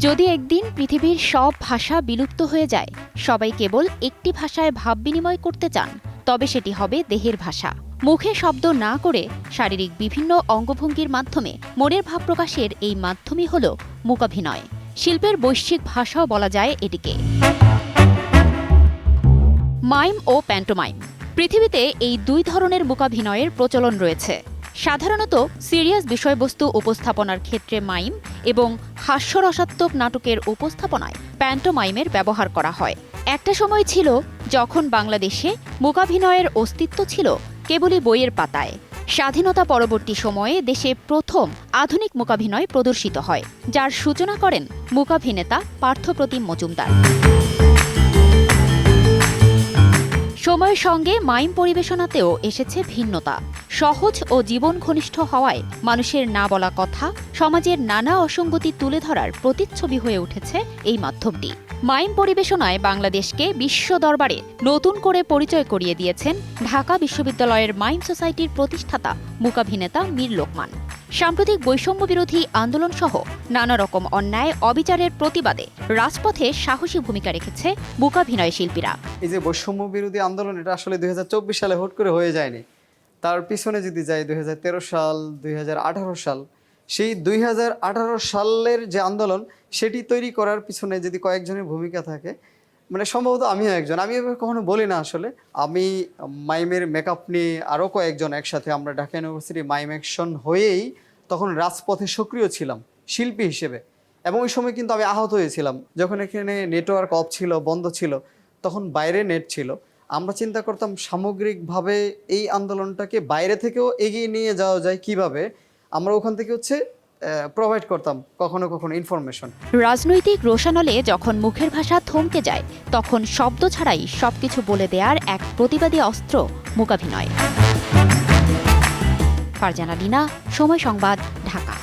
যদি একদিন পৃথিবীর সব ভাষা বিলুপ্ত হয়ে যায়, সবাই কেবল একটি ভাষায় ভাব বিনিময় করতে চান, তবে সেটি হবে দেহের ভাষা। মুখে শব্দ না করে শারীরিক বিভিন্ন অঙ্গভঙ্গির মাধ্যমে মনের ভাব প্রকাশের এই মাধ্যমই হল মূকাভিনয়। শিল্পের বৈশ্বিক ভাষাও বলা যায় এটিকে। মাইম ও প্যান্টোমাইম। পৃথিবীতে এই দুই ধরনের মূকাভিনয়ের প্রচলন রয়েছে। সাধারণত সিরিয়াস বিষয়বস্তু উপস্থাপনার ক্ষেত্রে মাইম এবং হাস্যরসাত্মক নাটকের উপস্থাপনায় প্যান্টোমাইমের ব্যবহার করা হয়। একটা সময় ছিল যখন বাংলাদেশে মূকাভিনয়ের অস্তিত্ব ছিল কেবলই বইয়ের পাতায়। স্বাধীনতা পরবর্তী সময়ে দেশে প্রথম আধুনিক মূকাভিনয় প্রদর্শিত হয়, যার সূচনা করেন মূকাভিনেতা পার্থপ্রতিম মজুমদার। সময়ের সঙ্গে মাইম পরিবেশনাতেও এসেছে ভিন্নতা। সহজ ও জীবন ঘনিষ্ঠ হওয়ায় মানুষের না বলা কথা, সমাজের নানা অসঙ্গতি তুলে ধরার প্রতিচ্ছবি হয়ে উঠেছে এই মাধ্যমটি। মাইম পরিবেশনায় বাংলাদেশকে বিশ্ব দরবারে নতুন করে পরিচয় করিয়ে দিয়েছেন ঢাকা বিশ্ববিদ্যালয়ের মাইম সোসাইটির প্রতিষ্ঠাতা মূকাভিনেতা মীর লোকমান। সাম্প্রতিক বৈষম্য বিরোধী আন্দোলন সহ নানা রকম অন্যায় অবিচারের প্রতিবাদে রাজপথে সাহসী ভূমিকা রেখেছে মূকাভিনয় শিল্পীরা। এই যে বৈষম্য বিরোধী আন্দোলন, এটা আসলে 2024 সালে হুট করে হয়ে যায়নি। তার পিছনে যদি যাই 2013 সাল, 2018 সাল, সেই 2018 সালের যে আন্দোলন, সেটি তৈরি করার পিছনে যদি কয়েকজনের ভূমিকা থাকে, মানে সম্ভবত আমিও একজন। আমি এভাবে কখনো বলি না আসলে। আমি মাইমের মেকআপ নিয়ে আরও কয়েকজন একসাথে আমরা ঢাকা ইউনিভার্সিটি মাইম অ্যাকশন হয়েই তখন রাজপথে সক্রিয় ছিলাম শিল্পী হিসেবে। এবং ওই সময় কিন্তু আমি আহত হয়েছিলাম যখন এখানে নেটওয়ার্ক অফ ছিল, বন্ধ ছিল, তখন বাইরে নেট ছিল। আমরা চিন্তা করতাম সামগ্রিকভাবে এই আন্দোলনটাকে বাইরে থেকেও এগিয়ে নিয়ে যাওয়া যায় কিভাবে। আমরা ওখান থেকে প্রোভাইড করতাম কখনো কখনো ইনফরমেশন। রাজনৈতিক রোষানলে যখন মুখের ভাষা থমকে যায়, তখন শব্দ ছাড়াই সবকিছু বলে দেওয়ার এক প্রতিবাদী অস্ত্র মূকাভিনয়। ফারজানা লিনা, সময় সংবাদ, ঢাকা।